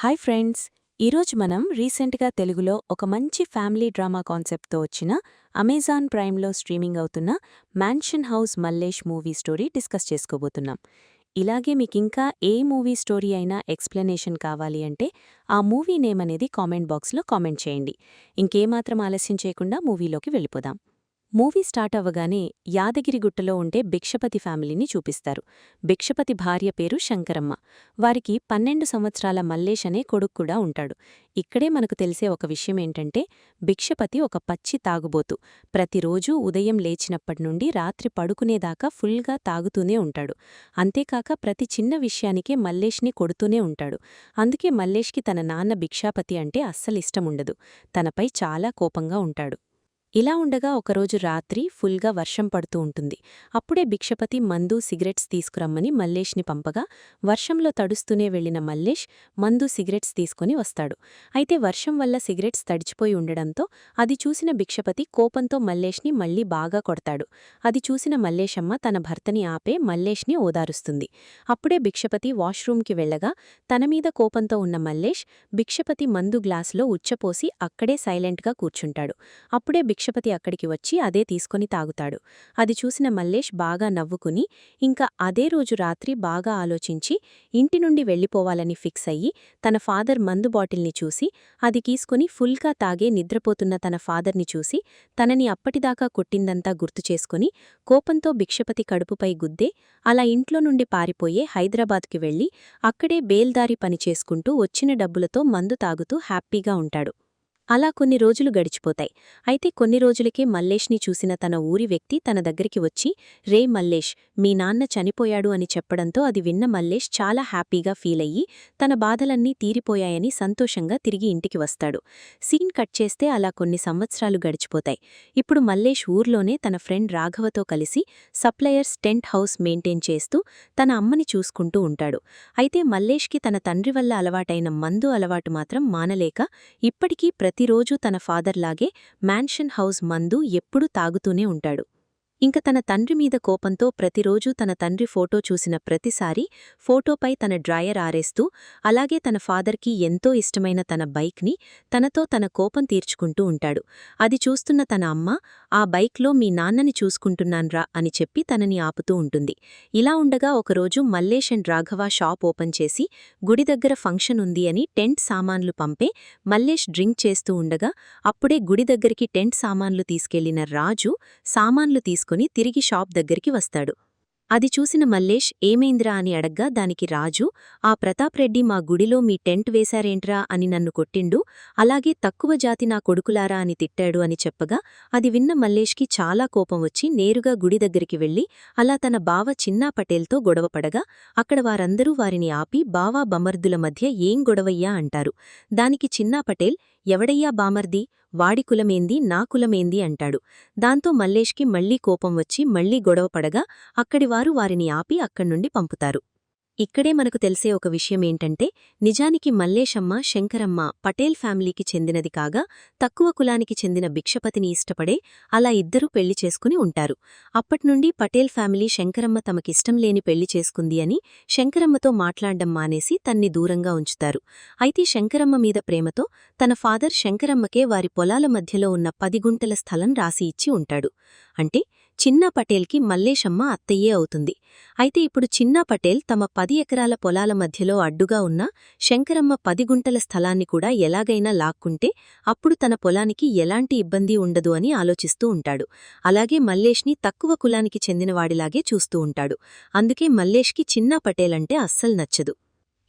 Hi friends! ఈరోజు మనం రీసెంట్గా తెలుగులో ఒక మంచి ఫ్యామిలీ డ్రామా కాన్సెప్ట్తో వచ్చిన అమెజాన్ ప్రైమ్లో స్ట్రీమింగ్ అవుతున్న mansion house Mallesh movie story discuss చేసుకోబోతున్నాం. ఇలాగే మీకింకా ఏ మూవీ స్టోరీ అయినా ఎక్స్ప్లెనేషన్ కావాలి అంటే ఆ మూవీ నేమ్ అనేది కామెంట్ బాక్స్లో కామెంట్ చేయండి. ఇంకేమాత్రం ఆలస్యం చేయకుండా మూవీలోకి వెళ్ళిపోదాం. మూవీ స్టార్ట్ అవ్వగానే యాదగిరిగుట్టలో ఉండే భిక్షపతి ఫ్యామిలీని చూపిస్తారు. భిక్షపతి భార్య పేరు శంకరమ్మ. వారికి 12 సంవత్సరాల మల్లేష్ అనే కొడుకు కూడా ఉంటాడు. ఇక్కడే మనకు తెలిసే ఒక విషయమేంటంటే భిక్షపతి ఒక పచ్చి తాగుబోతు. ప్రతిరోజూ ఉదయం లేచినప్పటి నుండి రాత్రి పడుకునేదాకా ఫుల్గా తాగుతూనే ఉంటాడు. అంతేకాక ప్రతి చిన్న విషయానికే మల్లేష్ని కొడుతూనే ఉంటాడు. అందుకే మల్లేష్కి తన నాన్న భిక్షాపతి అంటే అస్సలిష్టముండదు. తనపై చాలా కోపంగా ఉంటాడు. ఇలా ఉండగా ఒకరోజు రాత్రి ఫుల్గా వర్షం పడుతూ ఉంటుంది. అప్పుడే భిక్షపతి మందు సిగరెట్స్ తీసుకురమ్మని మల్లేష్ని పంపగా వర్షంలో తడుస్తూనే వెళ్లిన మల్లేష్ మందు సిగరెట్స్ తీసుకుని వస్తాడు. అయితే వర్షం వల్ల సిగరెట్స్ తడిచిపోయి ఉండడంతో అది చూసిన భిక్షపతి కోపంతో మల్లేష్ని మళ్లీ బాగా కొడతాడు. అది చూసిన మల్లేషమ్మ తన భర్తని ఆపే మల్లేష్ని ఓదారుస్తుంది. అప్పుడే భిక్షపతి వాష్రూంకి వెళ్లగా తన మీద కోపంతో ఉన్న మల్లేష్ భిక్షపతి మందు గ్లాసులో ఉచ్చపోసి అక్కడే సైలెంట్గా కూర్చుంటాడు. అప్పుడే భిక్షపతి అక్కడికి వచ్చి అదే తీసుకొని తాగుతాడు. అది చూసిన మల్లేష్ బాగా నవ్వుకుని ఇంకా అదే రోజు రాత్రి బాగా ఆలోచించి ఇంటి నుండి వెళ్ళిపోవాలని ఫిక్స్ అయ్యి తన ఫాదర్ మందు బాటిల్ని చూసి అది తీసుకుని ఫుల్గా తాగే నిద్రపోతున్న తన ఫాదర్ని చూసి తనని అప్పటిదాకా కొట్టిందంతా గుర్తుచేసుకుని కోపంతో భిక్షపతి కడుపుపై గుద్దే అలా ఇంట్లో నుండి పారిపోయే హైదరాబాద్కి వెళ్లి అక్కడే బేల్దారి పని చేసుకుంటూ వచ్చిన డబ్బులతో మందు తాగుతూ హ్యాపీగా ఉంటాడు. అలా కొన్ని రోజులు గడిచిపోతాయి. అయితే కొన్ని రోజులకే మల్లేష్ని చూసిన తన ఊరి వ్యక్తి తన దగ్గరికి వచ్చి రే మల్లేష్, మీ నాన్న చనిపోయాడు అని చెప్పడంతో అది విన్న మల్లేష్ చాలా హ్యాపీగా ఫీలయ్యి తన బాధలన్నీ తీరిపోయాయని సంతోషంగా తిరిగి ఇంటికి వస్తాడు. సీన్ కట్ చేస్తే అలా కొన్ని సంవత్సరాలు గడిచిపోతాయి. ఇప్పుడు మల్లేష్ ఊర్లోనే తన ఫ్రెండ్ రాఘవతో కలిసి సప్లయర్స్ టెంట్ హౌస్ మెయింటైన్ చేస్తూ తన అమ్మని చూసుకుంటూ ఉంటాడు. అయితే మల్లేష్కి తన తండ్రి వల్ల అలవాటైన మందు అలవాటు మాత్రం మానలేక ఇప్పటికీ ప్రతిరోజూ తన ఫాదర్లాగే మ్యాన్షన్ హౌస్ మందు ఎప్పుడూ తాగుతూనే ఉంటాడు. ఇంక తన తండ్రి మీద కోపంతో ప్రతిరోజూ తన తండ్రి ఫోటో చూసిన ప్రతిసారీ ఫోటోపై తన డ్రాయర్ ఆరేస్తూ అలాగే తన ఫాదర్కి ఎంతో ఇష్టమైన తన బైక్ని తనతో తన కోపం తీర్చుకుంటూ ఉంటాడు. అది చూస్తున్న తన అమ్మ ఆ బైక్లో మీ నాన్నని చూసుకుంటున్నాన్రా అని చెప్పి తనని ఆపుతూ ఉంటుంది. ఇలా ఉండగా ఒకరోజు Mallesh and Raghava shop open చేసి గుడి దగ్గర ఫంక్షన్ ఉంది అని టెంట్ సామాన్లు పంపే మల్లేష్ డ్రింక్ చేస్తూ ఉండగా అప్పుడే గుడి దగ్గరికి టెంట్ సామాన్లు తీసుకెళ్లిన రాజు సామాన్లు తీసుకుని తిరిగి షాప్ దగ్గరికి వస్తాడు. అది చూసిన మల్లేష్ ఏమైందిరా అని అడగ్గా దానికి రాజు ఆ ప్రతాప్ రెడ్డి మా గుడిలో మీ టెంట్ వేశారేంట్రా అని నన్ను కొట్టిండు, అలాగే తక్కువ జాతి నా కొడుకులారా అని తిట్టాడు అని చెప్పగా అది విన్న మల్లేష్కి చాలా కోపం వచ్చి నేరుగా గుడి దగ్గరికి వెళ్లి అలా తన బావ చిన్నా పటేల్తో గొడవపడగా అక్కడ వారందరూ వారిని ఆపి బావా బమర్దుల మధ్య ఏం గొడవయ్యా అంటారు. దానికి చిన్నా పటేల్ ఎవడయ్యా బామర్ది, వాడి కులమేంది నా కులమేంది అంటాడు. దాంతో మల్లేష్కి మళ్లీ కోపం వచ్చి మళ్లీ గొడవపడగా అక్కడివారు వారిని ఆపి అక్కడ్నుండి పంపుతారు. ఇక్కడే మనకు తెలిసే ఒక విషయమేంటంటే నిజానికి మల్లేషమ్మ శంకరమ్మ పటేల్ ఫ్యామిలీకి చెందినది కాగా తక్కువ కులానికి చెందిన భిక్షపతిని ఇష్టపడే అలా ఇద్దరూ పెళ్లి చేసుకుని ఉంటారు. అప్పట్నుండి పటేల్ ఫ్యామిలీ శంకరమ్మ తమకిష్టం లేని పెళ్లి చేసుకుంది అని శంకరమ్మతో మాట్లాడ్డం మానేసి తన్ని దూరంగా ఉంచుతారు. అయితే శంకరమ్మ మీద ప్రేమతో తన ఫాదర్ శంకరమ్మకే వారి పొలాల మధ్యలో ఉన్న 10 గుంటల స్థలం రాసి ఇచ్చి ఉంటాడు. అంటే చిన్నా పటేల్కి మల్లేషమ్మ అత్తయ్యే అవుతుంది. అయితే ఇప్పుడు చిన్నా పటేల్ తమ 10 ఎకరాల పొలాల మధ్యలో అడ్డుగా ఉన్న శంకరమ్మ 10 గుంటల స్థలాన్ని కూడా ఎలాగైనా లాక్కుంటే అప్పుడు తన పొలానికి ఎలాంటి ఇబ్బంది ఉండదు అని ఆలోచిస్తూ ఉంటాడు. అలాగే మల్లేష్ని తక్కువ కులానికి చెందినవాడిలాగే చూస్తూ ఉంటాడు. అందుకే మల్లేష్కి చిన్నా పటేల్ అంటే అస్సలు నచ్చదు.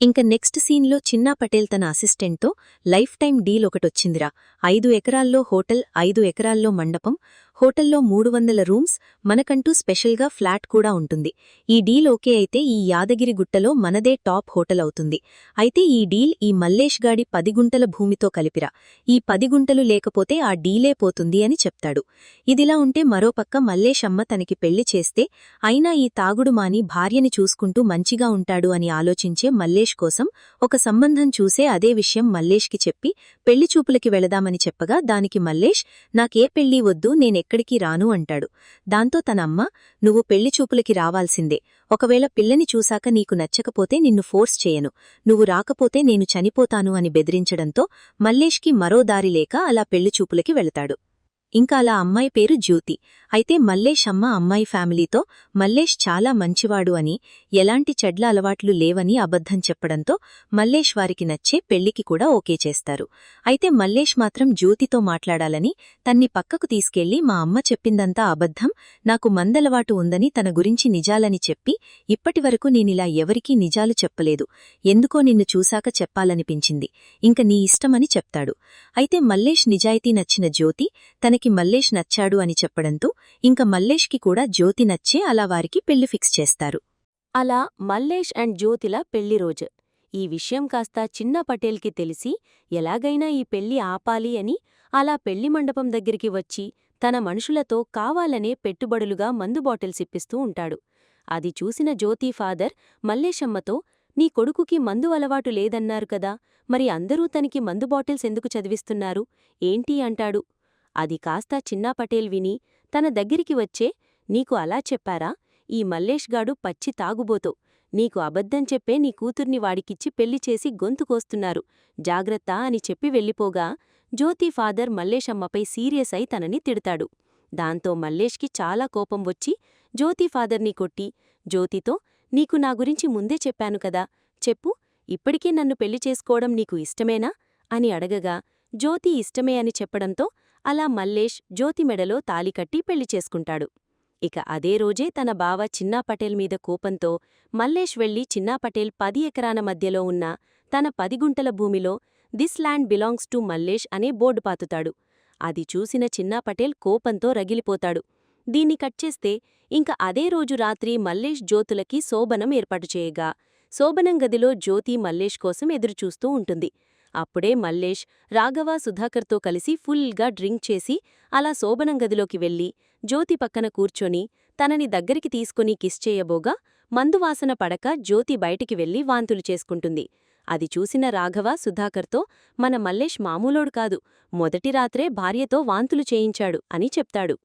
ఇంక నెక్స్ట్ సీన్లో చిన్నా పటేల్ తన అసిస్టెంట్తో లైఫ్ టైం డీల్ ఒకటొచ్చిందిరా, 5 ఎకరాల్లో హోటల్, 5 ఎకరాల్లో మండపం, హోటల్లో 300 రూమ్స్, మనకంటూ స్పెషల్గా ఫ్లాట్ కూడా ఉంటుంది. ఈ డీల్ ఓకే అయితే ఈ యాదగిరిగుట్టలో మనదే టాప్ హోటల్ అవుతుంది. అయితే ఈ డీల్ ఈ మల్లేష్ గాడి 10 గుంటల భూమితో కలిపిరా, ఈ 10 గుంటలు లేకపోతే ఆ డీలే పోతుంది అని చెప్తాడు. ఇదిలా ఉంటే మరోపక్క మల్లేష్ అమ్మ తనకి పెళ్లి చేస్తే అయినా ఈ తాగుడు మాని భార్యని చూసుకుంటూ మంచిగా ఉంటాడు అని ఆలోచించే మల్లేష్ కోసం ఒక సంబంధం చూసే అదే విషయం మల్లేష్కి చెప్పి పెళ్లి చూపులకి వెళదామని చెప్పగా దానికి మల్లేష్ నాకే పెళ్లీ వద్దు, నేనెక్కడ ఎక్కడికి రాను అంటాడు. దాంతో తనమ్మ, నువ్వు పెళ్లిచూపులకి రావాల్సిందే. ఒకవేళ పిల్లని చూశాక నీకు నచ్చకపోతే నిన్ను ఫోర్స్ చేయను. నువ్వు రాకపోతే నేను చనిపోతాను అని బెదిరించడంతో మల్లేష్కి మరో దారి లేక అలా పెళ్లిచూపులకి వెళతాడు. ఇంకా అలా అమ్మాయి పేరు జ్యోతి. అయితే మల్లేష్ అమ్మ అమ్మాయి ఫ్యామిలీతో మల్లేష్ చాలా మంచివాడు అని, ఎలాంటి చెడ్ల అలవాట్లు లేవని అబద్ధం చెప్పడంతో మల్లేష్ వారికి నచ్చే పెళ్లికి కూడా ఓకే చేస్తారు. అయితే మల్లేష్ మాత్రం జ్యోతితో మాట్లాడాలని తన్ని పక్కకు తీసుకెళ్లి, మా అమ్మ చెప్పిందంతా అబద్ధం, నాకు మందలవాటు ఉందని తన గురించి నిజాలని చెప్పి, ఇప్పటివరకు నేనిలా ఎవరికీ నిజాలు చెప్పలేదు, ఎందుకో నిన్ను చూశాక చెప్పాలనిపించింది, ఇంక నీ ఇష్టమని చెప్తాడు. అయితే మల్లేష్ నిజాయితీ నచ్చిన జ్యోతి తనకి మల్లేష్ నచ్చాడు అని చెప్పడంతో ఇంక మల్లేష్కి కూడా జ్యోతి నచ్చే అలా వారికి పెళ్లి ఫిక్స్ చేస్తారు. అలా మల్లేష్ అండ్ జ్యోతిల పెళ్లి రోజు. ఈ విషయం కాస్త చిన్న పటేల్కి తెలిసి ఎలాగైనా ఈ పెళ్లి ఆపాలి అని అలా పెళ్లి మండపం దగ్గరికి వచ్చి తన మనుషులతో కావాలనే పెట్టుబడులుగా మందు బాటిల్స్ ఇప్పిస్తూ ఉంటాడు. అది చూసిన జ్యోతి ఫాదర్ మల్లేషమ్మతో, నీ కొడుకుకి మందు అలవాటు లేదన్నారు కదా, మరి అందరూ తనకి మందు బాటిల్స్ ఎందుకు చదివిస్తున్నారు ఏంటి అంటాడు. అది కాస్త చిన్నా పటేల్ విని తన దగ్గరికి వచ్చే, నీకు అలా చెప్పారా, ఈ మల్లేష్గాడు పచ్చి తాగుబోతో, నీకు అబద్ధం చెప్పే నీ కూతుర్ని వాడికిచ్చి పెళ్లి చేసి గొంతు కోస్తున్నారు, జాగ్రత్త అని చెప్పి వెళ్ళిపోగా జ్యోతి ఫాదర్ మల్లేషమ్మపై సీరియస్ అయి తనని తిడతాడు. దాంతో మల్లేష్కి చాలా కోపం వచ్చి జ్యోతి ఫాదర్ని కొట్టి, జ్యోతితో, నీకు నా గురించి ముందే చెప్పాను కదా, చెప్పు, ఇప్పటికే నన్ను పెళ్లి చేసుకోవడం నీకు ఇష్టమేనా అని అడగగా జ్యోతి ఇష్టమే అని చెప్పడంతో అలా మల్లేష్ జ్యోతి మెడలో తాళికట్టి పెళ్లి చేసుకుంటాడు. ఇక అదే రోజే తన బావ చిన్నా పటేల్ మీద కోపంతో మల్లేష్ వెళ్లి చిన్నా పటేల్ 10 ఎకరాల మధ్యలో ఉన్న తన 10 గుంటల భూమిలో this land belongs to Mallesh అనే బోర్డు పాతుతాడు. అది చూసిన చిన్నా పటేల్ కోపంతో రగిలిపోతాడు. దీన్ని కట్చేస్తే ఇంక అదే రోజు రాత్రి మల్లేష్ జ్యోతులకి శోభనం ఏర్పాటు చేయగా శోభనం గదిలో జ్యోతి మల్లేష్ కోసం ఎదురుచూస్తూ ఉంటుంది. అప్పుడే మల్లేష్ రాఘవ సుధాకర్తో కలిసి ఫుల్గా డ్రింక్ చేసి అలా శోభనం గదిలోకి వెళ్లి జ్యోతి పక్కన కూర్చొని తనని దగ్గరికి తీసుకుని కిస్ చేయబోగా మందువాసన పడక జ్యోతి బయటికి వెళ్లి వాంతులు చేసుకుంటుంది. అది చూసిన రాఘవ సుధాకర్తో, మన మల్లేష్ మామూలోడు కాదు, మొదటి రాత్రే భార్యతో వాంతులు చేయించాడు అని చెప్తాడు.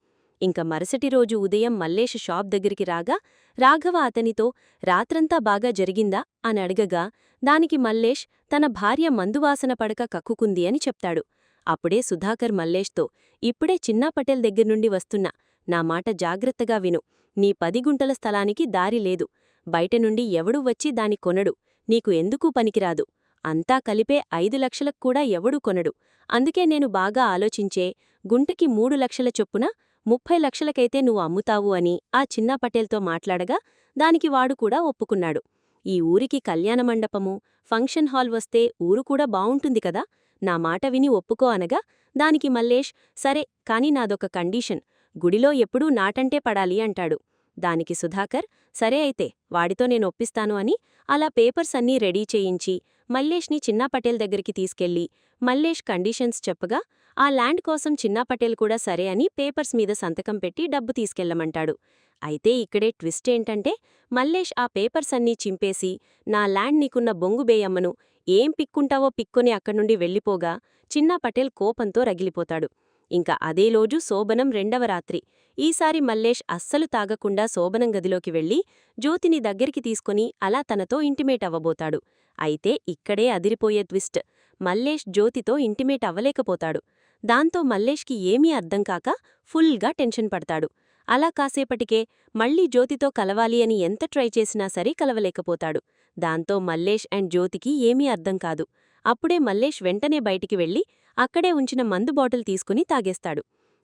ఇంక మరుసటి రోజు ఉదయం మల్లేష్ షాప్ దగ్గరికి రాగా రాఘవ అతనితో, రాత్రంతా బాగా జరిగిందా అని అడగగా దానికి మల్లేష్ తన భార్య మందువాసన పడక కక్కుకుంది అని చెప్తాడు. అప్పుడే సుధాకర్ మల్లేష్తో, ఇప్పుడే చిన్నా పటేల్ దగ్గర్నుండి వస్తున్నా, నా మాట జాగ్రత్తగా విను, నీ 10 గుంటల స్థలానికి దారి లేదు, బయటనుండి ఎవడూ వచ్చి దాని కొనడు, నీకు ఎందుకూ పనికిరాదు, అంతా కలిపే 5 లక్షలకు కూడా ఎవడూ కొనడు, అందుకే నేను బాగా ఆలోచించే గుంటకి 3 లక్షల చొప్పున 30 లక్షలకైతే నువ్వు అమ్ముతావు అని ఆ చిన్నా పటేల్తో మాట్లాడగా దానికి వాడు కూడా ఒప్పుకున్నాడు. ఈ ఊరికి కళ్యాణమండపము, ఫంక్షన్ హాల్ వస్తే ఊరు కూడా బావుంటుంది కదా, నా మాట విని ఒప్పుకో అనగా దానికి మల్లేష్, సరే, కాని నాదొక కండీషన్, గుడిలో ఎప్పుడూ నాటంటే పడాలి అంటాడు. దానికి సుధాకర్, సరే అయితే వాడితో నేనొప్పిస్తాను అని అలా పేపర్స్ అన్నీ రెడీ చేయించి మల్లేష్ని చిన్నా పటేల్ దగ్గరికి తీసుకెళ్లి మల్లేష్ కండీషన్స్ చెప్పగా ఆ ల్యాండ్ కోసం చిన్నా పటేల్ కూడా సరే అని పేపర్స్ మీద సంతకం పెట్టి డబ్బు తీసుకెళ్లమంటాడు. అయితే ఇక్కడే ట్విస్ట్ ఏంటంటే మల్లేష్ ఆ పేపర్స్ అన్నీ చింపేసి, నా ల్యాండ్ నీకున్న బొంగుబేయమ్మను, ఏం పిక్కుంటావో పిక్కొని అక్కడ్నుండి వెళ్ళిపోగా చిన్నా పటేల్ కోపంతో రగిలిపోతాడు. ఇంకా అదేలోజు శోభనం 2వ రాత్రి. ఈసారి మల్లేష్ అస్సలు తాగకుండా శోభనం గదిలోకి వెళ్లి జ్యోతిని దగ్గరికి తీసుకుని అలా తనతో ఇంటిమేట్ అవ్వబోతాడు. అయితే ఇక్కడే అదిరిపోయే ట్విస్ట్, మల్లేష్ జ్యోతితో ఇంటిమేట్ అవ్వలేకపోతాడు. దాంతో మల్లేష్కి ఏమీ అర్థంకాక ఫుల్గా టెన్షన్ పడతాడు. అలా కాసేపటికే మళ్లీ జ్యోతితో కలవాలి అని ఎంత ట్రై చేసినా సరే కలవలేకపోతాడు. దాంతో మల్లేష్ అండ్ జ్యోతికి ఏమీ అర్థం కాదు. అప్పుడే మల్లేష్ వెంటనే బయటికి వెళ్లి అక్కడే ఉంచిన మందు బాటిల్ తీసుకుని తాగేస్తాడు.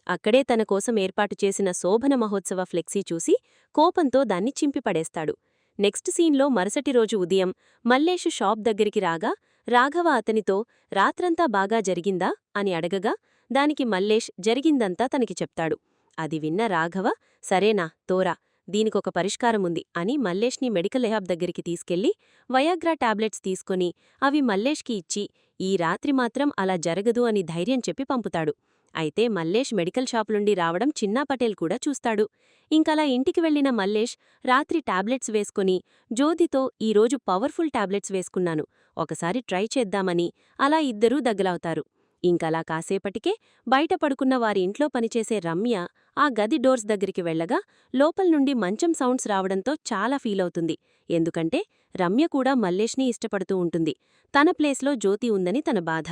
అక్కడే తన కోసం ఏర్పాటు చేసిన శోభన మహోత్సవ ఫ్లెక్సీ చూసి కోపంతో దాన్ని చింపిపడేస్తాడు. నెక్స్ట్ సీన్లో మరుసటి రోజు ఉదయం మల్లేషు షాప్ దగ్గరికి రాగా రాఘవ అతనితో, రాత్రంతా బాగా జరిగిందా అని అడగగా దానికి మల్లేష్ జరిగిందంతా తనకి చెప్తాడు. అది విన్న రాఘవ, సరేనా తోరా, దీనికొక పరిష్కారముంది అని మల్లేష్ని మెడికల్ ల్యాబ్ దగ్గరికి తీసుకెళ్లి వయాగ్రా టాబ్లెట్స్ తీసుకుని అవి మల్లేష్కి ఇచ్చి, ఈ రాత్రి మాత్రం అలా జరగదు అని ధైర్యం చెప్పి పంపుతాడు. అయితే మల్లేష్ మెడికల్ షాపులుండి రావడం చిన్నా పటేల్ కూడా చూస్తాడు. ఇంకలా ఇంటికి వెళ్లిన మల్లేష్ రాత్రి టాబ్లెట్స్ వేసుకుని జ్యోతితో, ఈరోజు పవర్ఫుల్ టాబ్లెట్స్ వేసుకున్నాను, ఒకసారి ట్రై చేద్దామని అలా ఇద్దరూ దగ్గలవుతారు. ఇంకలా కాసేపటికే బయట పడుకున్న వారి ఇంట్లో పనిచేసే రమ్య ఆ గది డోర్స్ దగ్గరికి వెళ్ళగా లోపల్నుండి మంచం సౌండ్స్ రావడంతో చాలా ఫీలవుతుంది. ఎందుకంటే రమ్య కూడా మల్లేష్ని ఇష్టపడుతూ ఉంటుంది. తన ప్లేస్లో జ్యోతి ఉందని తన బాధ.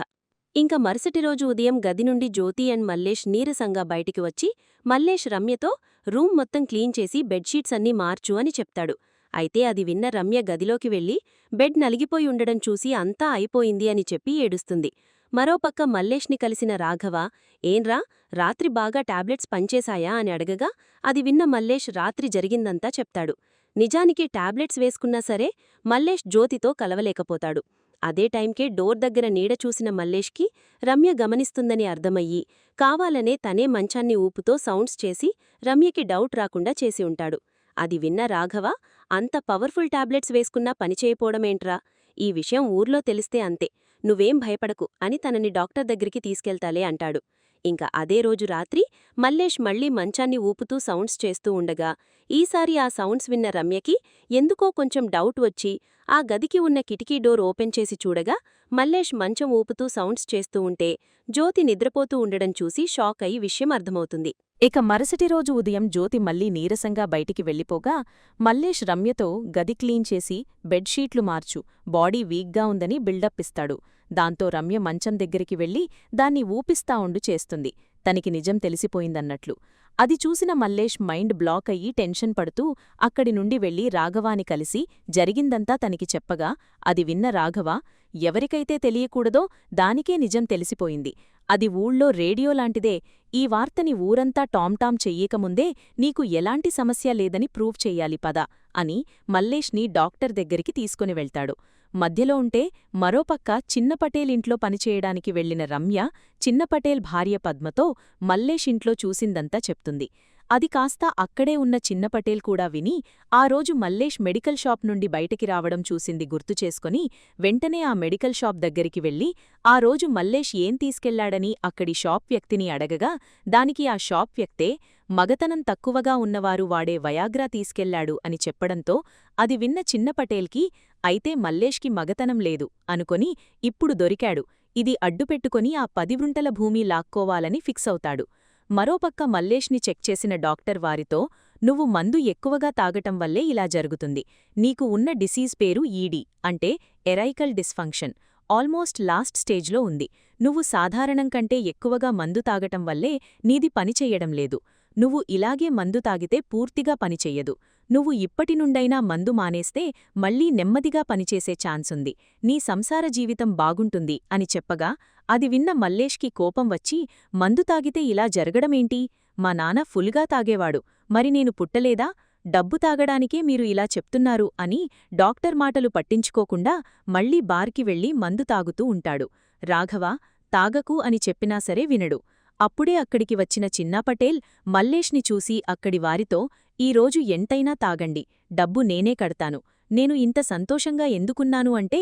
ఇంక మరుసటి రోజు ఉదయం గది నుండి జ్యోతి అండ్ మల్లేష్ నీరసంగా బయటికి వచ్చి మల్లేష్ రమ్యతో రూమ్ మొత్తం క్లీన్ చేసి బెడ్షీట్స్ అన్నీ మార్చు అని చెప్తాడు. అయితే అది విన్న రమ్య గదిలోకి వెళ్లి బెడ్ నలిగిపోయి ఉండడం చూసి అంతా అయిపోయింది అని చెప్పి ఏడుస్తుంది. మరోపక్క మల్లేష్ని కలిసిన రాఘవ, ఏంరా రాత్రి బాగా టాబ్లెట్స్ పనిచేశాయా అని అడగగా అది విన్న మల్లేష్ రాత్రి జరిగిందంతా చెప్తాడు. నిజానికి టాబ్లెట్స్ వేసుకున్నా సరే మల్లేష్ జ్యోతితో కలవలేకపోతాడు. అదే టైంకే డోర్ దగ్గర నీడ చూసిన మల్లేష్కి రమ్య గమనిస్తుందని అర్థమయ్యి కావాలనే తనే మంచాన్ని ఊపుతో సౌండ్స్ చేసి రమ్యకి డౌట్ రాకుండా చేసి ఉంటాడు. అది విన్న రాఘవ, అంత పవర్ఫుల్ టాబ్లెట్స్ వేసుకున్నా పనిచేయపోవడమేంట్రా, ఈ విషయం ఊర్లో తెలిస్తే అంతే, నువ్వేం భయపడకు అని తనని డాక్టర్ దగ్గరికి తీసుకెళ్తాలే అంటాడు. ఇంక అదే రోజు రాత్రి మల్లేష్ మళ్లీ మంచాన్ని ఊపుతూ సౌండ్స్ చేస్తూ ఉండగా ఈసారి ఆ సౌండ్స్ విన్న రమ్యకి ఎందుకో కొంచెం డౌట్ వచ్చి ఆ గదికి ఉన్న కిటికీ డోర్ ఓపెన్ చేసి చూడగా మల్లేష్ మంచం ఊపుతూ సౌండ్స్ చేస్తూ ఉంటే జ్యోతి నిద్రపోతూ ఉండడం చూసి షాక్ అయి విషయం అర్థమవుతుంది. ఇక మరుసటి రోజు ఉదయం జ్యోతి మళ్లీ నీరసంగా బయటికి వెళ్ళిపోగా మల్లేష్ రమ్యతో గది క్లీన్ చేసి బెడ్షీట్లు మార్చు, బాడీ వీక్గా ఉందని బిల్డప్ ఇస్తాడు. దాంతో రమ్య మంచం దగ్గరికి వెళ్లి దాన్ని ఊపిస్తా ఉండు చేస్తుంది, తనికి నిజం తెలిసిపోయిందన్నట్లు. అది చూసిన మల్లేష్ మైండ్ బ్లాక్ అయ్యి టెన్షన్ పడుతూ అక్కడి నుండి వెళ్లి రాఘవాని కలిసి జరిగిందంతా తనకి చెప్పగా అది విన్న రాఘవ, ఎవరికైతే తెలియకూడదో దానికే నిజం తెలిసిపోయింది, అది ఊళ్ళో రేడియో లాంటిదే, ఈ వార్తని ఊరంతా టామ్టామ్ చెయ్యకముందే నీకు ఎలాంటి సమస్య లేదని ప్రూవ్ చెయ్యాలి పద అని మల్లేష్ని డాక్టర్ దగ్గరికి తీసుకుని వెళ్తాడు. మధ్యలో ఉంటే మరోపక్క చిన్నపటేల్ ఇంట్లో పనిచేయడానికి వెళ్లిన రమ్య చిన్నపటేల్ భార్య పద్మతో మల్లేష్ ఇంట్లో చూసిందంతా చెప్తుంది. అది కాస్త అక్కడే ఉన్న చిన్నపటేల్ కూడా విని ఆ రోజు మల్లేష్ మెడికల్ షాప్ నుండి బయటికి రావడం చూసింది గుర్తుచేసుకొని వెంటనే ఆ మెడికల్ షాప్ దగ్గరికి వెళ్లి ఆ రోజు మల్లేష్ ఏం తీసుకెళ్లాడని అక్కడి షాప్ వ్యక్తిని అడగగా దానికి ఆ షాప్ వ్యక్తే మగతనం తక్కువగా ఉన్నవారు వాడే వయాగ్రా తీసుకెళ్లాడు అని చెప్పడంతో అది విన్న చిన్నపటేల్కి అయితే మల్లేష్కి మగతనం లేదు అనుకొని ఇప్పుడు దొరికాడు, ఇది అడ్డుపెట్టుకొని ఆ 10 గుంటల భూమి లాక్కోవాలని ఫిక్స్ అవుతాడు. మరోపక్క మల్లేష్ని చెక్ చేసిన డాక్టర్ వారితో, నువ్వు మందు ఎక్కువగా తాగటం వల్లే ఇలా జరుగుతుంది, నీకు ఉన్న డిసీజ్ పేరు ఈడీ అంటే ఎరైకల్ డిస్ఫంక్షన్, ఆల్మోస్ట్ లాస్ట్ స్టేజ్లో ఉంది, నువ్వు సాధారణం కంటే ఎక్కువగా మందు తాగటం వల్లే నీది పనిచెయ్యడం లేదు, నువ్వు ఇలాగే మందు తాగితే పూర్తిగా పనిచెయ్యదు, నువ్వు ఇప్పటినుండైనా మందు మానేస్తే మళ్లీ నెమ్మదిగా పనిచేసే ఛాన్సుంది, నీ సంసార జీవితం బాగుంటుంది అని చెప్పగా అది విన్న మల్లేష్కి కోపం వచ్చి, మందు తాగితే ఇలా జరగడమేంటి, మా నాన్న ఫుల్గా తాగేవాడు, మరి నేను పుట్టలేదా, డబ్బు తాగడానికే మీరు ఇలా చెప్తున్నారు అని డాక్టర్ మాటలు పట్టించుకోకుండా మళ్లీ బార్కి వెళ్లి మందు తాగుతూ ఉంటాడు. రాఘవ తాగకు అని చెప్పినా సరే వినడు. అప్పుడే అక్కడికి వచ్చిన చిన్నాపటేల్ మల్లేష్ని చూసి అక్కడి వారితో, ఈరోజు ఎంతైనా తాగండి, డబ్బు నేనే కడతాను, నేను ఇంత సంతోషంగా ఎందుకున్నాను అంటే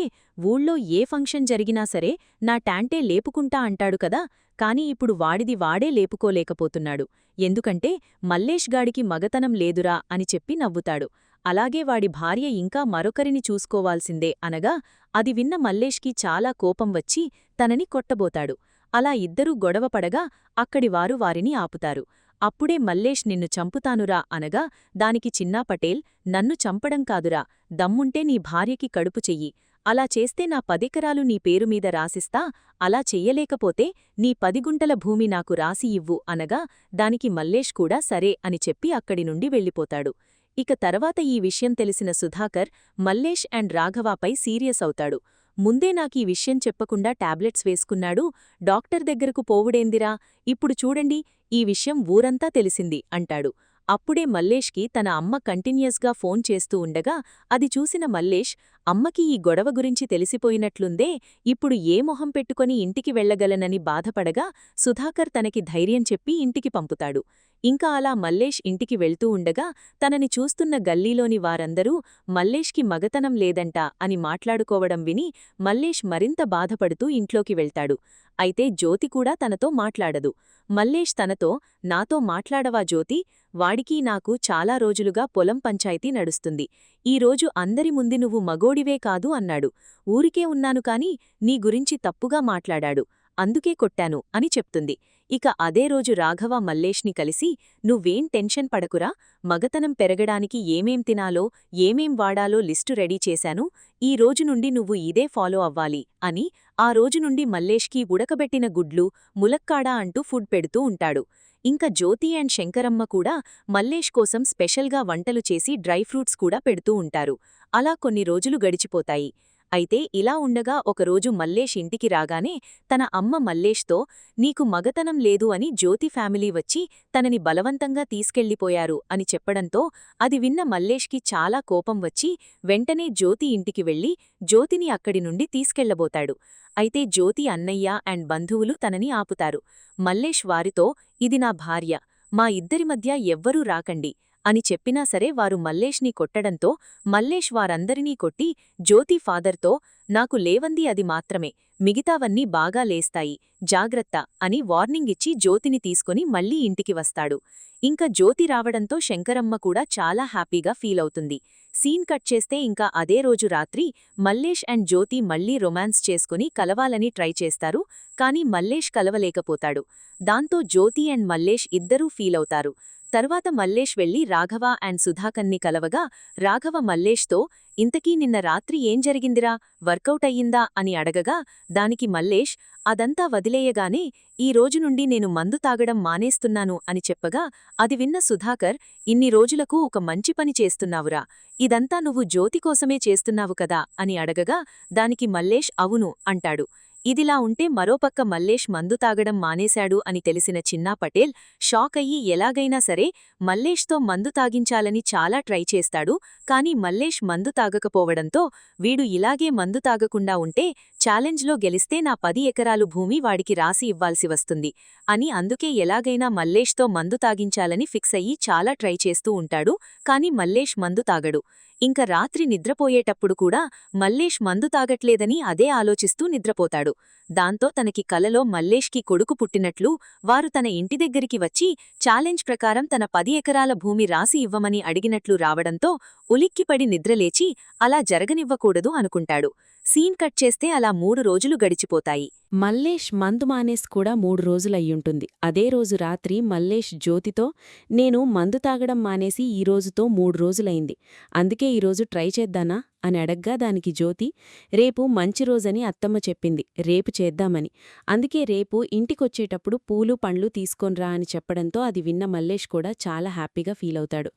ఊళ్ళో ఏ ఫంక్షన్ జరిగినా సరే నా టాంటే లేపుకుంటా అంటాడు కదా, కాని ఇప్పుడు వాడిది వాడే లేపుకోలేకపోతున్నాడు, ఎందుకంటే మల్లేష్ గాడికి మగతనం లేదురా అని చెప్పి నవ్వుతాడు. అలాగే వాడి భార్య ఇంకా మరొకరిని చూసుకోవాల్సిందే అనగా అది విన్న మల్లేష్కి చాలా కోపం వచ్చి తనని కొట్టబోతాడు. అలా ఇద్దరూ గొడవపడగా అక్కడివారు వారిని ఆపుతారు. అప్పుడే మల్లేష్ నిన్ను చంపుతానురా అనగా దానికి చిన్నాపటేల్, నన్ను చంపడం కాదురా, దమ్ముంటే నీ భార్యకి కడుపు చెయ్యి, అలా చేస్తే నా 10 ఎకరాలు నీ పేరుమీద రాసిస్తా, అలా చెయ్యలేకపోతే నీ 10 గుంటల భూమి నాకు రాసి ఇవ్వు అనగా దానికి మల్లేష్ కూడా సరే అని చెప్పి అక్కడి నుండి వెళ్ళిపోతాడు. ఇక తర్వాత ఈ విషయం తెలిసిన సుధాకర్ మల్లేష్ అండ్ రాఘవాపై సీరియస్ అవుతాడు. ముందే నాకీ విషయం చెప్పకుండా టాబ్లెట్స్ వేసుకున్నాడు, డాక్టర్ దగ్గరకు పోవుడేందిరా, ఇప్పుడు చూడండి ఈ విషయం ఊరంతా తెలిసింది అంటాడు. అప్పుడే మల్లేష్కి తన అమ్మ కంటిన్యూస్గా ఫోన్ చేస్తూ ఉండగా అది చూసిన మల్లేష్, అమ్మకి ఈ గొడవ గురించి తెలిసిపోయినట్లుందే, ఇప్పుడు ఏ మొహం పెట్టుకొని ఇంటికి వెళ్లగలనని బాధపడగా సుధాకర్ తనకి ధైర్యం చెప్పి ఇంటికి పంపుతాడు. ఇంకా అలా మల్లేష్ ఇంటికి వెళ్తూ ఉండగా తనని చూస్తున్న గల్లీలోని వారందరూ మల్లేష్కి మగతనం లేదంట అని మాట్లాడుకోవడం విని మల్లేష్ మరింత బాధపడుతూ ఇంట్లోకి వెళ్తాడు. అయితే జ్యోతి కూడా తనతో మాట్లాడదు. మల్లేష్ తనతో, నాతో మాట్లాడవా జ్యోతి, వాడికి నాకు చాలా రోజులుగా పొలం పంచాయితీ నడుస్తుంది, ఈరోజు అందరి ముందు నువ్వు మగోడివే కాదు అన్నాడు, ఊరికే ఉన్నాను కాని నీ గురించి తప్పుగా మాట్లాడాడు, అందుకే కొట్టాను అని చెప్తుంది. ఇక అదే రోజు రాఘవ మల్లేష్ని కలిసి, నువ్వేం టెన్షన్ పడకురా, మగతనం పెరగడానికి ఏమేం తినాలో ఏమేం వాడాలో లిస్టు రెడీ చేశాను, ఈ రోజు నుండి నువ్వు ఇదే ఫాలో అవ్వాలి అని ఆ రోజు నుండి మల్లేష్కి ఉడకబెట్టిన గుడ్లు, ములక్కాడా అంటూ ఫుడ్ పెడుతూ ఉంటాడు. ఇంక జ్యోతి అండ్ శంకరమ్మ కూడా మల్లేష్ కోసం స్పెషల్గా వంటలు చేసి డ్రై ఫ్రూట్స్ కూడా పెడుతూ ఉంటారు. అలా కొన్ని రోజులు గడిచిపోతాయి. అయితే ఇలా ఉండగా ఒకరోజు మల్లేష్ ఇంటికి రాగానే తన అమ్మ మల్లేష్తో, నీకు మగతనం లేదు అని జ్యోతి ఫ్యామిలీ వచ్చి తనని బలవంతంగా తీసుకెళ్లిపోయారు అని చెప్పడంతో అది విన్న మల్లేష్కి చాలా కోపం వచ్చి వెంటనే జ్యోతి ఇంటికి వెళ్లి జ్యోతిని అక్కడి నుండి తీసుకెళ్లబోతాడు. అయితే జ్యోతి అన్నయ్య అండ్ బంధువులు తనని ఆపుతారు. మల్లేష్ వారితో, ఇది నా భార్య, మా ఇద్దరి మధ్య ఎవ్వరూ రాకండి అని చెప్పినా సరే వారు మల్లేష్ని కొట్టడంతో మల్లేష్ వారందరినీ కొట్టి జ్యోతి ఫాదర్తో, నాకు లేవంది అది మాత్రమే, మిగతావన్నీ బాగా లేస్తాయి, జాగ్రత్త అని వార్నింగ్ ఇచ్చి జ్యోతిని తీసుకుని మళ్లీ ఇంటికి వస్తాడు. ఇంక జ్యోతి రావడంతో శంకరమ్మ కూడా చాలా హ్యాపీగా ఫీలవుతుంది. సీన్ కట్ చేస్తే ఇంకా అదే రోజు రాత్రి మల్లేష్ అండ్ జ్యోతి మళ్లీ రొమాన్స్ చేసుకుని కలవాలని ట్రై చేస్తారు. కానీ మల్లేష్ కలవలేకపోతాడు. దాంతో జ్యోతి అండ్ మల్లేష్ ఇద్దరూ ఫీలవుతారు. తర్వాత మల్లేష్ వెళ్లి రాఘవ అండ్ సుధాకర్ని కలవగా రాఘవ మల్లేష్తో, ఇంతకీ నిన్న రాత్రి ఏం జరిగిందిరా, వర్కౌట్ అయ్యిందా అని అడగగా దానికి మల్లేష్, అదంతా వదిలేయగానే ఈ రోజు నుండి నేను మందు తాగడం మానేస్తున్నాను అని చెప్పగా అది విన్న సుధాకర్, ఇన్ని రోజులకు ఒక మంచి పని చేస్తున్నావురా, ఇదంతా నువ్వు జ్యోతి కోసమే చేస్తున్నావు కదా అని అడగగా దానికి మల్లేష్ అవును అంటాడు. ఇదిలా ఉంటే మరోపక్క మల్లేష్ మందు తాగడం మానేశాడు అని తెలిసిన చిన్నా పటేల్ షాక్ అయ్యి ఎలాగైనా సరే మల్లేష్తో మందు తాగించాలని చాలా ట్రై చేస్తాడు. కానీ మల్లేష్ మందు తాగకపోవడంతో వీడు ఇలాగే మందు తాగకుండా ఉంటే ఛాలెంజ్లో గెలిస్తే నా 10 ఎకరాలు భూమి వాడికి రాసి ఇవ్వాల్సి వస్తుంది అని అందుకే ఎలాగైనా మల్లేష్తో మందు తాగించాలని ఫిక్స్ అయ్యి చాలా ట్రై చేస్తూ ఉంటాడు. కానీ మల్లేష్ మందు తాగడు. ఇంక రాత్రి నిద్రపోయేటప్పుడు కూడా మల్లేష్ మందు తాగట్లేదని అదే ఆలోచిస్తూ నిద్రపోతాడు. దాంతో తనకి కలలో మల్లేష్కి కొడుకు పుట్టినట్లు వారు తన ఇంటి దగ్గరికి వచ్చి ఛాలెంజ్ ప్రకారం తన 10 ఎకరాల భూమి రాసి ఇవ్వమని అడిగినట్లు రావడంతో ఉలిక్కిపడి నిద్రలేచి అలా జరగనివ్వకూడదు అనుకుంటాడు. సీన్ కట్ చేస్తే అలా 3 రోజులు గడిచిపోతాయి. మల్లేష్ మందు మానేసి కూడా 3 రోజులయ్యుంటుంది. అదే రోజు రాత్రి మల్లేష్ జ్యోతితో, నేను మందు తాగడం మానేసి ఈ రోజుతో 3 రోజులైంది, అందుకే ఈరోజు ట్రై చేద్దానా అని అడగ్గా దానికి జ్యోతి, రేపు మంచి రోజని అత్తమ్మ చెప్పింది, రేపు చేద్దామని, అందుకే రేపు ఇంటికొచ్చేటప్పుడు పూలు పండ్లు తీసుకొన్రా అని చెప్పడంతో అది విన్న మల్లేష్ కూడా చాలా హ్యాపీగా ఫీలవుతాడు.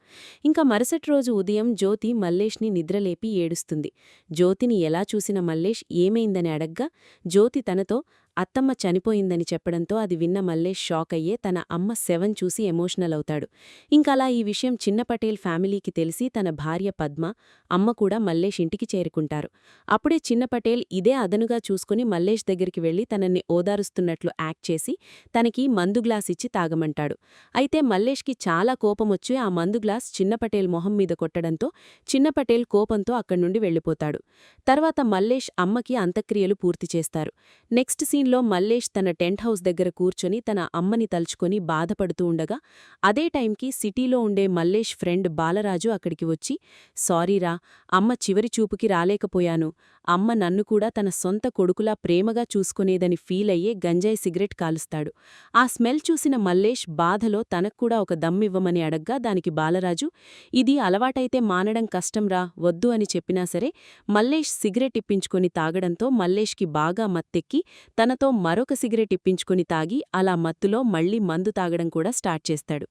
ఇంకా మరుసటి రోజు ఉదయం జ్యోతి మల్లేష్ని నిద్రలేపి ఏడుస్తుంది. జ్యోతిని ఎలా చూసిన మల్లేష్ ఏమైందని అడగ్గా జ్యోతి తనతో, అత్తమ్మ చనిపోయిందని చెప్పడంతో అది విన్న మల్లేష్ షాక్ అయ్యే తన అమ్మ శవం చూసి ఎమోషనల్ అవుతాడు. ఇంకలా ఈ విషయం చిన్న పటేల్ ఫ్యామిలీకి తెలిసి తన భార్య పద్మ, అమ్మ కూడా మల్లేష్ ఇంటికి చేరుకుంటారు. అప్పుడే చిన్న పటేల్ ఇదే అదనుగా చూసుకుని మల్లేష్ దగ్గరికి వెళ్లి తనని ఓదారుస్తున్నట్లు యాక్ట్ చేసి తనకి మందు గ్లాస్ ఇచ్చి తాగమంటాడు. అయితే మల్లేష్కి చాలా కోపమొచ్చి ఆ మందు గ్లాస్ చిన్న పటేల్ మొహం మీద కొట్టడంతో చిన్న పటేల్ కోపంతో అక్కడ్నుండి వెళ్లిపోతాడు. తర్వాత మల్లేష్ అమ్మకి అంత్యక్రియలు పూర్తి చేస్తారు. నెక్స్ట్ సీన్లో మల్లేష్ తన టెంట్ హౌస్ దగ్గర కూర్చొని తన అమ్మని తలుచుకొని బాధపడుతూ ఉండగా అదే టైంకి సిటీలో ఉండే మల్లేష్ ఫ్రెండ్ బాలరాజు అక్కడికి వచ్చి, సారీరా, అమ్మ చివరి చూపుకి రాలేకపోయాను, అమ్మ నన్ను కూడా తన సొంత కొడుకులా ప్రేమగా చూసుకునేదని ఫీలయ్యే గంజాయి సిగరెట్ కాలుస్తాడు. ఆ స్మెల్ చూసిన మల్లేష్ బాధలో తనక్కూడా ఒక దమ్మివ్వమని అడగ్గా దానికి బాలరాజు, ఇది అలవాటైతే మానడం కష్టంరా, వద్దు అని చెప్పినా సరే మల్లేష్ సిగరెట్ ఇప్పించుకొని తాగడంతో మల్లేష్కి బాగా మత్తెక్కి తనతో మరొక సిగరెట్ ఇప్పించుకుని తాగి అలా మత్తులో మళ్లీ మందు తాగడం కూడా స్టార్ట్ చేస్తాడు.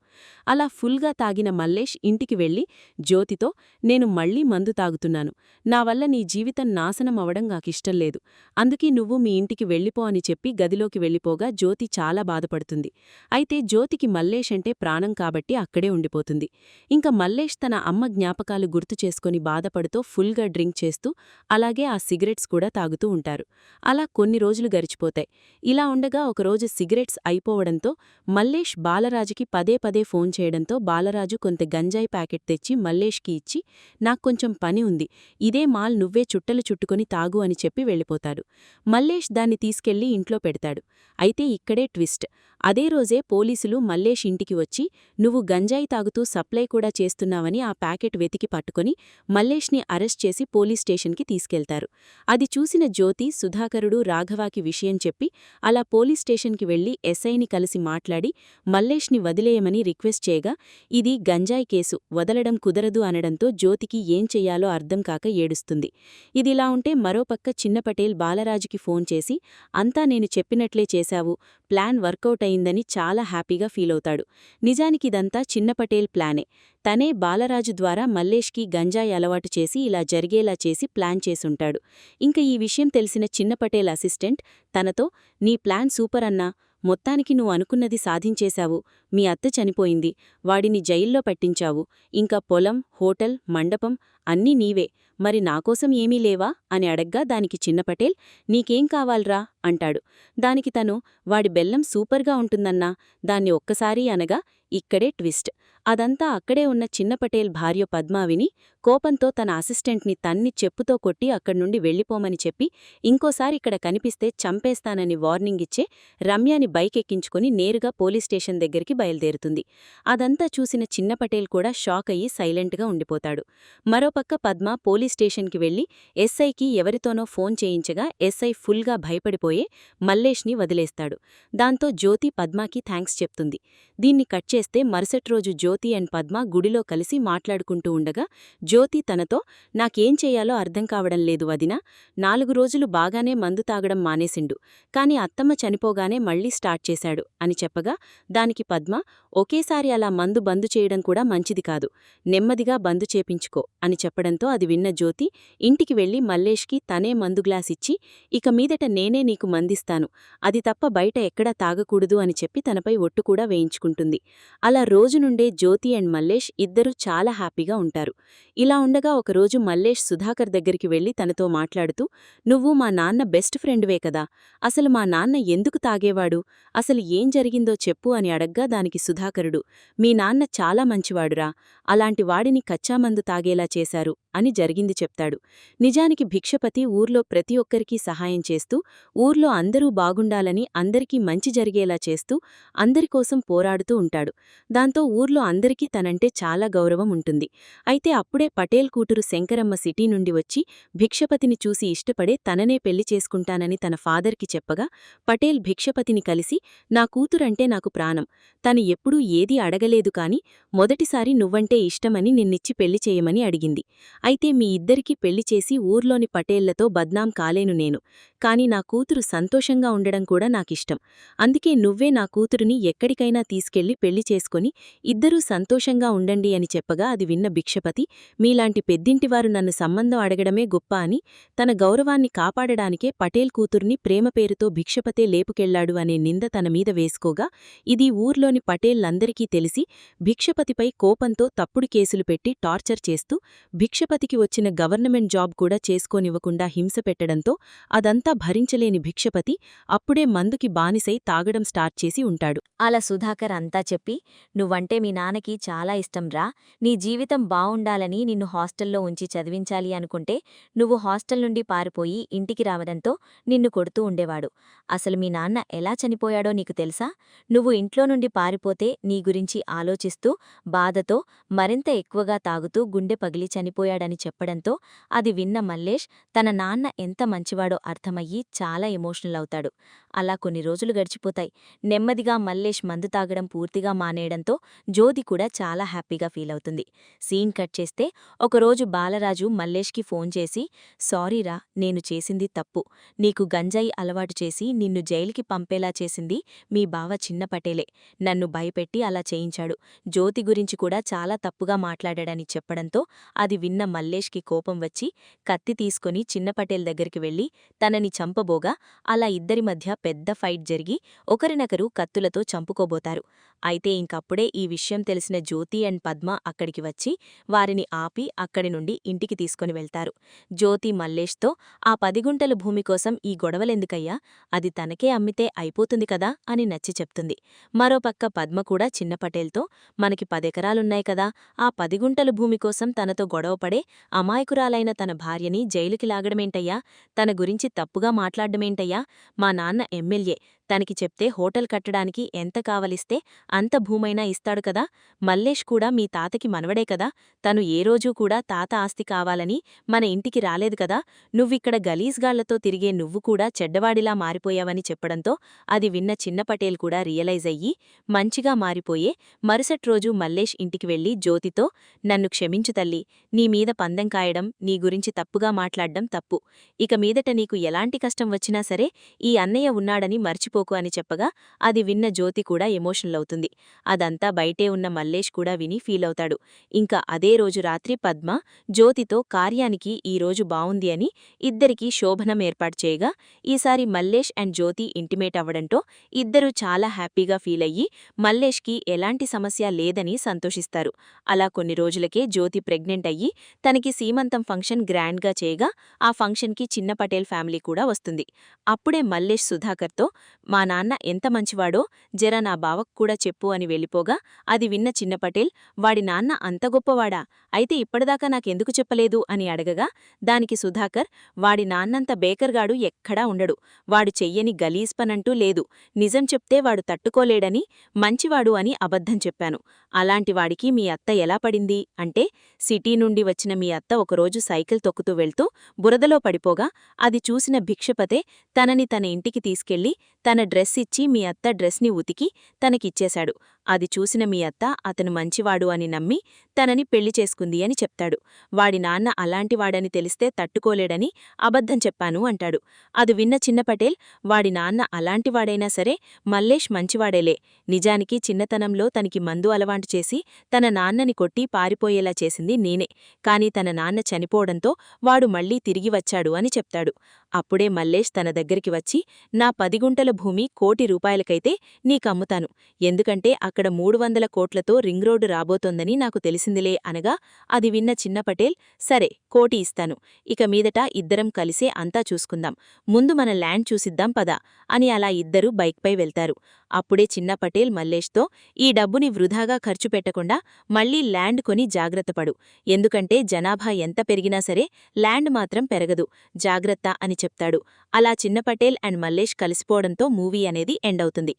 అలా ఫుల్గా తాగిన మల్లేష్ ఇంటికి వెళ్లి జ్యోతితో, నేను మళ్లీ మందు తాగుతున్నాను, నా వల్ల నీ జీవితం నాశనం అవడం నాకిష్టం లేదు, అందుకే నువ్వు మీ ఇంటికి వెళ్ళిపో అని చెప్పి గదిలోకి వెళ్ళిపోగా జ్యోతి చాలా బాధపడుతుంది. అయితే జ్యోతికి మల్లేష్ అంటే ప్రాణం కాబట్టి అక్కడే ఉండిపోతుంది. ఇంకా మల్లేష్ తన అమ్మ జ్ఞాపకాలు గుర్తు చేసుకుని బాధపడుతూ ఫుల్గా డ్రింక్ చేస్తూ అలాగే ఆ సిగరెట్స్ కూడా తాగుతూ ఉంటారు. అలా కొన్ని రోజులు గడిచిపోతాయి. ఇలా ఉండగా ఒకరోజు సిగరెట్స్ అయిపోవడంతో మల్లేష్ బాలరాజుకి పదే పదే ఫోన్ చేయడంతో బాలరాజు కొంత గంజాయి ప్యాకెట్ తెచ్చి మల్లేష్కి ఇచ్చి, నాక్కొంచెం పని ఉంది, ఇదే మాల్ నువ్వే చుట్టలు చుట్టుకొని తాగు అని చెప్పి వెళ్ళిపోతాడు. మల్లేష్ దాన్ని తీసుకెళ్లి ఇంట్లో పెడతాడు. అయితే ఇక్కడే ట్విస్ట్, అదే రోజే పోలీసులు మల్లేష్ ఇంటికి వచ్చి నువ్వు గంజాయి తాగుతూ సప్లై కూడా చేస్తున్నావని ఆ ప్యాకెట్ వెతికి పట్టుకొని మల్లేష్ని అరెస్ట్ చేసి పోలీస్ స్టేషన్కి తీసుకెళ్తారు. అది చూసిన జ్యోతి, సుధాకరుడు రాఘవాకి విషయం చెప్పి అలా పోలీస్ స్టేషన్కి వెళ్లి ఎస్ఐని కలిసి మాట్లాడి మల్లేష్ని వదిలేయమని రిక్వెస్ట్ చేయగా, ఇది గంజాయి కేసు, వదలడం కుదరదు అనడంతో జ్యోతికి ఏం చెయ్యాలో అర్థం కాక ఏడుస్తుంది. ఇదిలా ఉంటే మరోపక్క చిన్న పటేల్ బాలరాజుకి ఫోన్ చేసి అంతా నేను చెప్పినట్లే చేశావు, ప్లాన్ వర్కౌట్ అయిందని చాలా హ్యాపీగా ఫీలవుతాడు. నిజానికిదంతా చిన్న పటేల్ ప్లానే. తనే బాలరాజు ద్వారా మల్లేష్కి గంజాయి అలవాటు చేసి ఇలా జరిగేలా చేసి ప్లాన్ చేసుంటాడు. ఇంక ఈ విషయం తెలిసిన చిన్న పటేల్ అసిస్టెంట్ తనతో, నీ ప్లాన్ సూపర్ అన్నా, మొత్తానికి నువ్వు అనుకున్నది సాధించేశావు. మీ అత్త చనిపోయింది, వాడిని జైల్లో పెట్టించావు, ఇంకా పొలం, హోటల్, మండపం అన్నీ నీవే, మరి నాకోసం ఏమీ లేవా అని అడగ్గా దానికి చిన్న పటేల్, నీకేం కావాల్రా అంటాడు. దానికి తను, వాడి బెల్లం సూపర్గా ఉంటుందన్నా, దాన్ని ఒక్కసారి అనగా ఇక్కడే ట్విస్ట్. అదంతా అక్కడే ఉన్న చిన్న పటేల్ భార్య పద్మావిని కోపంతో తన అసిస్టెంట్ని తన్ని చెప్పుతో కొట్టి అక్కడ్నుండి వెళ్ళిపోమని చెప్పి, ఇంకోసారి ఇక్కడ కనిపిస్తే చంపేస్తానని వార్నింగ్ ఇచ్చే రమ్యాని బైకెక్కించుకుని నేరుగా పోలీస్ స్టేషన్ దగ్గరికి బయలుదేరుతుంది. అదంతా చూసిన చిన్న పటేల్ కూడా షాక్ అయ్యి సైలెంట్గా ఉండిపోతాడు. మరోపక్క పద్మ పోలీస్ స్టేషన్కి వెళ్లి ఎస్ఐకి ఎవరితోనో ఫోన్ చేయించగా ఎస్ఐ ఫుల్గా భయపడిపోయే మల్లేష్ని వదిలేస్తాడు. దాంతో జ్యోతి పద్మాకి థ్యాంక్స్ చెప్తుంది. దీన్ని కట్ చేస్తే మరుసటి రోజు జ్యోతి అండ్ పద్మ గుడిలో కలిసి మాట్లాడుకుంటూ ఉండగా జ్యోతి తనతో, నాకేం చెయ్యాలో అర్థం కావడం లేదు వదినా, 4 రోజులు బాగానే మందు తాగడం మానేసిండు, కాని అత్తమ్మ చనిపోగానే మళ్లీ స్టార్ట్ చేశాడు అని చెప్పగా దానికి పద్మ, ఒకేసారి అలా మందు బందు చేయడం కూడా మంచిది కాదు, నెమ్మదిగా బందు చేపించుకో అని చెప్పడంతో అది విన్న జ్యోతి ఇంటికి వెళ్లి మల్లేష్కి తనే మందు గ్లాస్ ఇచ్చి, ఇక మీదట నేనే నీకు మందిస్తాను, అది తప్ప బయట ఎక్కడా తాగకూడదు అని చెప్పి తనపై ఒట్టు కూడా వేయించుకుంటుంది. అలా రోజు నుండే జ్యోతి అండ్ మల్లేష్ ఇద్దరూ చాలా హ్యాపీగా ఉంటారు. ఇలా ఉండగా ఒకరోజు మల్లేష్ సుధాకర్ దగ్గరికి వెళ్లి తనతో మాట్లాడుతూ, నువ్వు మా నాన్న బెస్ట్ ఫ్రెండ్వే కదా, అసలు మా నాన్న ఎందుకు తాగేవాడు, అసలు ఏం జరిగిందో చెప్పు అని అడగ్గా దానికి సుధాకరుడు, మీ నాన్న చాలా మంచివాడురా, అలాంటి వాడిని కచ్చామందు తాగేలా చేశారు అని జరిగింది చెప్తాడు. నిజానికి భిక్షపతి ఊర్లో ప్రతి ఒక్కరికీ సహాయం చేస్తూ, ఊర్లో అందరూ బాగుండాలని అందరికీ మంచి జరిగేలా చేస్తూ, అందరికోసం పోరాడుతూ ఉంటాడు. దాంతో ఊర్లో అందరికీ తనంటే చాలా గౌరవం ఉంటుంది. అయితే అప్పుడే పటేల్ కూతురు శంకరమ్మ సిటీ నుండి వచ్చి భిక్షపతిని చూసి ఇష్టపడే తననే పెళ్లి చేసుకుంటానని తన ఫాదర్కి చెప్పగా పటేల్ భిక్షపతిని కలిసి, నా కూతురంటే నాకు ప్రాణం, తను ఎప్పుడూ ఏదీ అడగలేదు కాని మొదటిసారి నువ్వంటే ఇష్టమని నిన్నిచ్చి పెళ్లి చేయమని అడిగింది. అయితే మీ ఇద్దరికీ పెళ్లి చేసి ఊర్లోని పటేళ్లతో బద్నాం కాలేను నేను, కాని నా కూతురు సంతోషంగా ఉండడం కూడా నాకిష్టం, అందుకే నువ్వే నా కూతురుని ఎక్కడికైనా తీసుకెళ్లి పెళ్లి చేసుకొని ఇద్దరూ సంతోషంగా ఉండండి అని చెప్పగా అది విన్న భిక్షపతి, మీలాంటి పెద్దింటివారు నన్ను సంబంధం అడగడమే గొప్ప అని తన గౌరవాన్ని కాపాడడానికే పటేల్ కూతుర్ని ప్రేమ పేరుతో భిక్షపతే లేపుకెళ్లాడు అనే నింద తన మీద వేసుకోగా ఇది ఊర్లోని పటేళ్లందరికీ తెలిసి భిక్షపతిపై కోపంతో తప్పుడు కేసులు పెట్టి టార్చర్ చేస్తూ భిక్షపతికి వచ్చిన గవర్నమెంట్ జాబ్ కూడా చేసుకోనివ్వకుండా హింస పెట్టడంతో అదంతా భరించలేని భిక్షపతి అప్పుడే మందుకి బానిసై తాగడం స్టార్ట్ చేసి ఉంటాడు. అలా సుధాకర్ అంతా చెప్పి, నువ్వంటే మీ నాన్నకి చాలా ఇష్టంరా, నీ జీవితం బావుండాలని నిన్ను హాస్టల్లో ఉంచి చదివించాలి అనుకుంటే నువ్వు హాస్టల్ నుండి పారిపోయి ఇంటికి రావడంతో నిన్ను కొడుతూ ఉండేవాడు. అసలు మీ నాన్న ఎలా చనిపోయాడో నీకు తెలుసా? నువ్వు ఇంట్లో నుండి పారిపోతే నీ గురించి ఆలోచిస్తూ బాధతో మరింత ఎక్కువగా తాగుతూ గుండె పగిలి చనిపోయాడని చెప్పడంతో అది విన్న మల్లేష్ తన నాన్న ఎంత మంచివాడో అర్థమయ్యి చాలా ఎమోషనల్ అవుతాడు. అలా కొన్ని రోజులు గడిచిపోతాయి. నెమ్మదిగా మల్లేష్ మందు తాగడం పూర్తిగా మానేయడంతో జ్యోతి కూడా చాలా హ్యాపీగా ఫీల్ అవుతుంది. సీన్ కట్ చేస్తే ఒకరోజు బాలరాజు మల్లేష్కి ఫోన్ చేసి, సారీరా, నేను చేసింది తప్పు, నీకు గంజాయి అలవాటు చేసి నిన్ను జైలుకి పంపేలా చేసింది మీ బావ చిన్న పటేలే, నన్ను భయపెట్టి అలా చేయించాడు, జ్యోతి గురించి కూడా చాలా తప్పుగా మాట్లాడాడని చెప్పడంతో అది విన్న మల్లేష్కి కోపం వచ్చి కత్తి తీసుకొని చిన్న పటేల్ దగ్గరికి వెళ్లి తనని చంపబోగా అలా ఇద్దరి మధ్య పెద్ద ఫైట్ జరిగి ఒకరినొకరు కత్తులతో చంపుకోబోతారు. అయితే ఇంకప్పుడే ఈ విషయం తెలిసిన జ్యోతి అండ్ పద్మ అక్కడికి వచ్చి వారిని ఆపి అక్కడి నుండి ఇంటికి తీసుకొని వెళ్తారు. జ్యోతి మల్లేష్తో, ఆ 10 గుంటల భూమి కోసం ఈ గొడవలెందుకయ్యా, అది తనకే అమ్మితే అయిపోతుంది కదా అని నచ్చి చెప్తుంది. మరోపక్క పద్మ కూడా చిన్న పటేల్తో, మనకి 10 ఎకరాలున్నాయి కదా, ఆ 10 గుంటల భూమి కోసం తనతో గొడవపడే అమాయకురాలైన తన భార్యని జైలుకి లాగడమేంటయ్యా, తన గురించి తప్పుగా మాట్లాడ్డమేంటయ్యా, మా నాన్న ఎమ్మెల్యే, తనకి చెప్తే హోటల్ కట్టడానికి ఎంత కావలిస్తే అంత భూమైనా ఇస్తాడు కదా. మల్లేష్ కూడా మీ తాతకి మనవడే కదా. తను ఏ రోజూ కూడా తాత ఆస్తి కావాలని మన ఇంటికి రాలేదు కదా. నువ్విక్కడ గలీజ్గాళ్లతో తిరిగే నువ్వు కూడా చెడ్డవాడిలా మారిపోయావని చెప్పడంతో అది విన్న చిన్న పటేల్ కూడా రియలైజ్ అయ్యి మంచిగా మారిపోయే మరుసటి రోజు మల్లేష్ ఇంటికి వెళ్లి జ్యోతితో, నన్ను క్షమించు తల్లి, నీ మీద పందెం కాయడం, నీ గురించి తప్పుగా మాట్లాడ్డం తప్పు. ఇక మీదట నీకు ఎలాంటి కష్టం వచ్చినా సరే ఈ అన్నయ్య ఉన్నాడని మర్చిపోకు అని చెప్పగా అది విన్న జ్యోతి కూడా ఎమోషనల్ అవుతుంది. అదంతా బయటే ఉన్న మల్లేష్ కూడా విని ఫీలవుతాడు. ఇంకా అదే రోజు రాత్రి పద్మ జ్యోతితో కార్యానికి ఈ రోజు బావుంది అని ఇద్దరికీ శోభనం ఏర్పాటు చేయగా ఈసారి మల్లేష్ అండ్ జ్యోతి ఇంటిమేట్ అవ్వడంతో ఇద్దరూ చాలా హ్యాపీగా ఫీలయ్యి మల్లేష్కి ఎలాంటి సమస్య లేదని సంతోషిస్తారు. అలా కొన్ని రోజులకే జ్యోతి ప్రెగ్నెంట్ అయ్యి తనకి సీమంతం ఫంక్షన్ గ్రాండ్గా చేయగా ఆ ఫంక్షన్కి చిన్న పటేల్ ఫ్యామిలీ కూడా వస్తుంది. అప్పుడే మల్లేష్ సుధాకర్తో, మా నాన్న ఎంత మంచివాడో జర నా బావకు కూడా చెప్పు అని వెళ్ళిపోగా అది విన్న చిన్న పటేల్, వాడి నాన్న అంత గొప్పవాడా, అయితే ఇప్పటిదాకా నాకెందుకు చెప్పలేదు అని అడగగా దానికి సుధాకర్, వాడి నాన్నంత బేకర్గాడు ఎక్కడా ఉండడు, వాడు చెయ్యని గలీజ్ పనంటూ లేదు, నిజం చెప్తే వాడు తట్టుకోలేడని మంచివాడు అని అబద్ధం చెప్పాను. అలాంటి వాడికి మీ అత్త ఎలా పడింది అంటే, సిటీ నుండి వచ్చిన మీ అత్త ఒకరోజు సైకిల్ తొక్కుతూ వెళ్తూ బురదలో పడిపోగా అది చూసిన భిక్షపతే తనని తన ఇంటికి తీసుకెళ్లి తన డ్రెస్ ఇచ్చి మీ అత్త డ్రెస్ని ఉతికి తనకిచ్చేశాడు. అది చూసిన మీ అత్త అతను మంచివాడు అని నమ్మి తనని పెళ్లి చేసుకుంది అని చెప్తాడు. వాడి నాన్న అలాంటివాడని తెలిస్తే తట్టుకోలేడని అబద్ధం చెప్పాను అంటాడు. అది విన్న చిన్న పటేల్, వాడి నాన్న అలాంటివాడైనా సరే మల్లేష్ మంచివాడేలే, నిజానికి చిన్నతనంలో తనకి మందు అలవాటు చేసి తన నాన్నని కొట్టి పారిపోయేలా చేసింది నేనే, కాని తన నాన్న చనిపోవడంతో వాడు మళ్లీ తిరిగి వచ్చాడు అని చెప్తాడు. అప్పుడే మల్లేష్ తన దగ్గరికి వచ్చి, నా 10 గుంటల భూమి 1 కోటి రూపాయలకైతే నీకమ్ముతాను, ఎందుకంటే అక్కడ 300 కోట్లతో రింగ్ రోడ్డు రాబోతోందని నాకు తెలిసిందిలే అనగా అది విన్న చిన్న పటేల్, సరే 1 కోటి ఇస్తాను, ఇక మీదట ఇద్దరం కలిసే అంతా చూసుకుందాం, ముందు మన ల్యాండ్ చూసిద్దాం పద అని అలా ఇద్దరూ బైక్పై వెళ్తారు. అప్పుడే చిన్న పటేల్ మల్లేష్తో, ఈ డబ్బుని వృధాగా ఖర్చు పెట్టకుండా మళ్లీ ల్యాండ్ కొని జాగ్రత్తపడు, ఎందుకంటే జనాభా ఎంత పెరిగినా సరే ల్యాండ్ మాత్రం పెరగదు, జాగ్రత్త అని చెప్తాడు. అలా చిన్న పటేల్ అండ్ మల్లేష్ కలిసిపోవడంతో మూవీ అనేది ఎండ్ అవుతుంది.